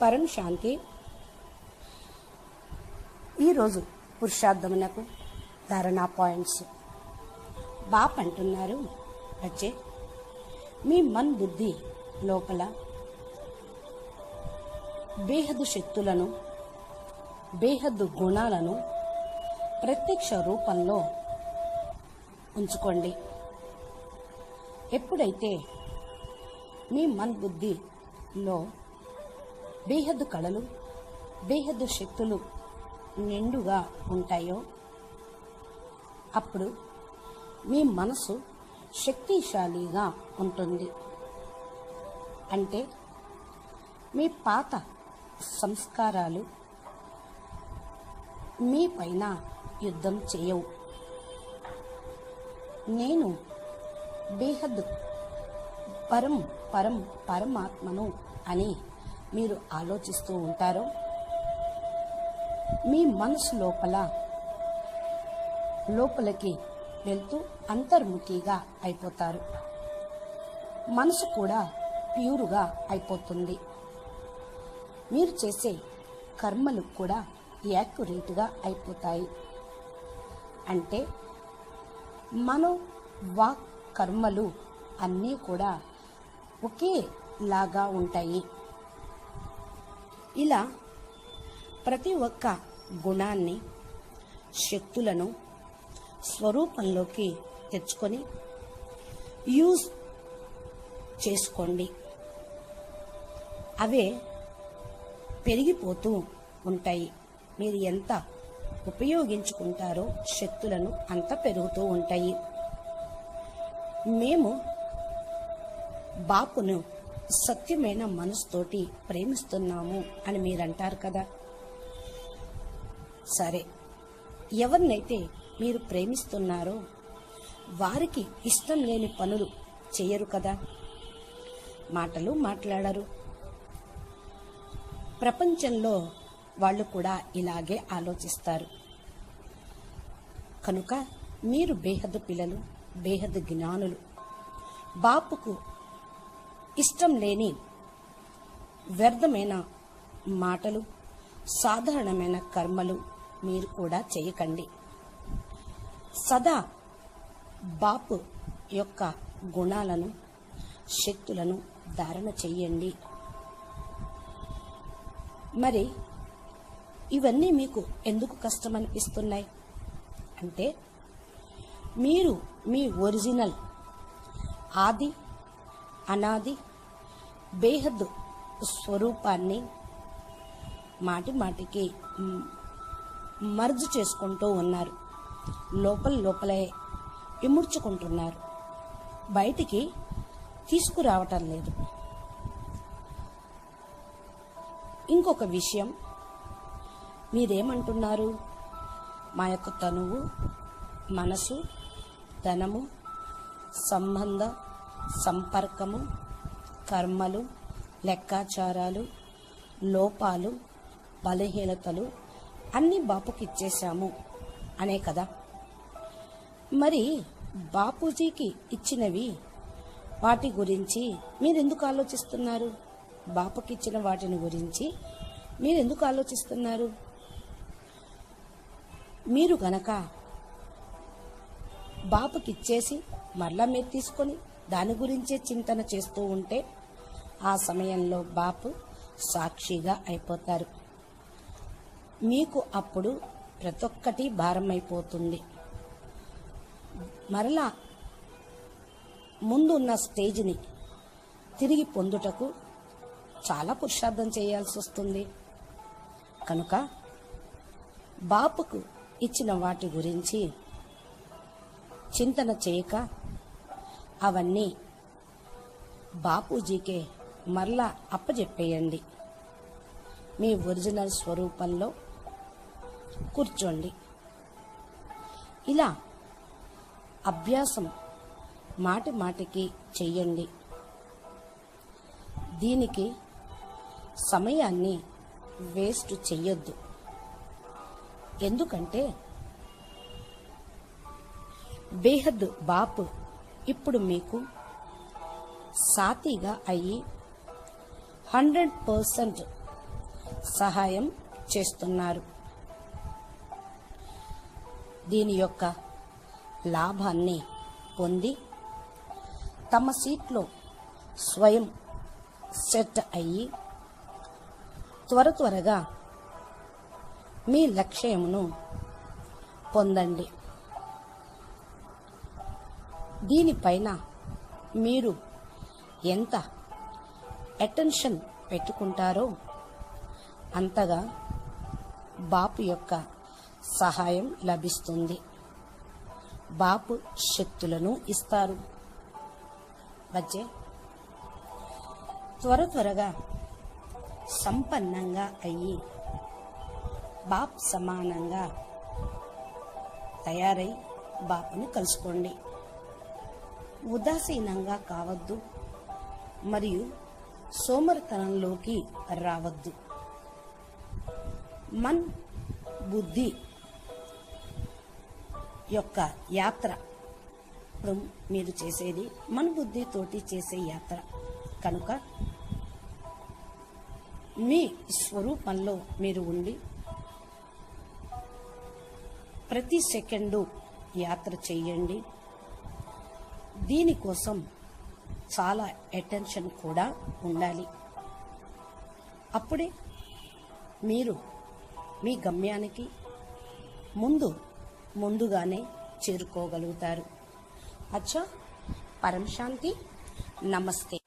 పరం శాంతి. ఈరోజు పురుషార్థమునకు ధారణా పాయింట్స్. బాప్ అంటున్నారు, వచ్చే మీ మన్ బుద్ధి లోపల బేహద్దు శక్తులను, బేహద్దు గుణాలను ప్రత్యక్ష రూపంలో ఉంచుకోండి. ఎప్పుడైతే మీ మన్ బుద్ధిలో బేహద్దు కళలు, బేహద్దు శక్తులు నిండుగా ఉంటాయో అప్పుడు మీ మనసు శక్తిశాలిగా ఉంటుంది. అంటే మీ పాత సంస్కారాలు మీ పైన యుద్ధం చేయవు. నేను బేహద్ పరమాత్మను అని మీరు ఆలోచిస్తూ ఉంటారో మీ మనసు లోపలికి వెళ్తూ అంతర్ముఖిగా అయిపోతారు. మనసు కూడా ప్యూరుగా అయిపోతుంది. మీరు చేసే కర్మలు కూడా యాక్యురేట్గా అయిపోతాయి. అంటే మనో వాక్ కర్మలు అన్నీ కూడా ఒకేలాగా ఉంటాయి. ఇలా ప్రతి ఒక్క గుణాన్ని, శక్తులను స్వరూపంలోకి తెచ్చుకొని యూజ్ చేసుకోండి. అవే పెరిగిపోతూ ఉంటాయి. మీరు ఎంత ఉపయోగించుకుంటారో శక్తులను అంత పెరుగుతూ ఉంటాయి. మేము బాపును సత్యమైన మనసుతోటి ప్రేమిస్తున్నాము అని మీరంటారు కదా. సరే, ఎవరినైతే మీరు ప్రేమిస్తున్నారో వారికి ఇష్టం లేని పనులు చేయరు కదా, మాటలు మాట్లాడరు. ప్రపంచంలో వాళ్ళు కూడా ఇలాగే ఆలోచిస్తారు. కనుక మీరు బేహద్దు పిల్లలు, బేహద్దు జ్ఞానులు. బాపుకు ఇష్టం లేని వ్యర్థమైన మాటలు, సాధారణమైన కర్మలు మీరు కూడా చేయకండి. సదా బాపు యొక్క గుణాలను, శక్తులను ధారణ చెయ్యండి. మరి ఇవన్నీ మీకు ఎందుకు కష్టం అనిపిస్తున్నాయి అంటే మీరు మీ ఒరిజినల్ ఆది అనాది బేహద్దు స్వరూపాన్ని మాటికి మర్జ్ చేసుకుంటూ ఉన్నారు. లోపలే ఇముడ్చుకుంటున్నారు. బయటికి తీసుకురావటం లేదు. ఇంకొక విషయం, మీరేమంటున్నారు? మా యొక్క తనువు, మనసు, ధనము, సంబంధ, సంపర్కము, కర్మలు, లెక్కాచారాలు, లోపాలు, బలహీనతలు అన్నీ బాపుకి ఇచ్చేశాము అనే కదా. మరి బాపూజీకి ఇచ్చినవి వాటి గురించి మీరెందుకు ఆలోచిస్తున్నారు? బాపుకి ఇచ్చిన వాటిని గురించి మీరెందుకు ఆలోచిస్తున్నారు? మీరు గనక బాపుకిచ్చేసి మరలా మీరు తీసుకొని దాని గురించే చింతన చేస్తూ ఉంటే ఆ సమయంలో బాపు సాక్షిగా అయిపోతారు. మీకు అప్పుడు ప్రతి ఒక్కటి భారం అయిపోతుంది. మరలా ముందు ఉన్న స్టేజ్ని తిరిగి పొందుటకు చాలా పురుషార్థం చేయాల్సి వస్తుంది. కనుక బాపుకు ఇచ్చిన వాటి గురించి చింతన చేయక అవన్నీ బాపూజీకే మరలా అప్పజెప్పేయండి. మీ ఒరిజినల్ స్వరూపంలో కూర్చోండి. ఇలా అభ్యాసం మాటికి చెయ్యండి. దీనికి సమయాన్ని వేస్ట్ చెయ్యొద్దు. ఎందుకంటే బేహద్ బాపు ఇప్పుడు మీకు సాతిగా అయ్యి 100% సహాయం చేస్తున్నారు. దీని యొక్క లాభాన్ని పొంది తమ సీట్లో స్వయం సెట్ అయ్యి త్వరగా మీ లక్ష్యమును పొందండి. దీనిపైన మీరు ఎంత అటెన్షన్ పెట్టుకుంటారో అంతగా బాపు యొక్క సహాయం లభిస్తుంది. బాపు శక్తులను ఇస్తారు. బచ్చే త్వరగా సంపన్నంగా అయ్యి బాప్ సమానంగా తయారై బాపుని కలుసుకోండి. ఉదాసీనంగా కావద్దు మరియు సోమరితనంలోకి రావద్దు. మన్ బుద్ధి యొక్క యాత్ర ఇప్పుడు మీరు చేసేది మన బుద్ధితోటి చేసే యాత్ర కనుక మీ స్వరూపంలో మీరు ఉండి ప్రతి సెకండు యాత్ర చెయ్యండి. దీనికోసం చాలా అటెన్షన్ కూడా ఉండాలి. అప్పుడే మీరు మీ గమ్యానికి ముందుగానే చేరుకోగలుగుతారు. అచ్చా, పరం శాంతి. నమస్తే.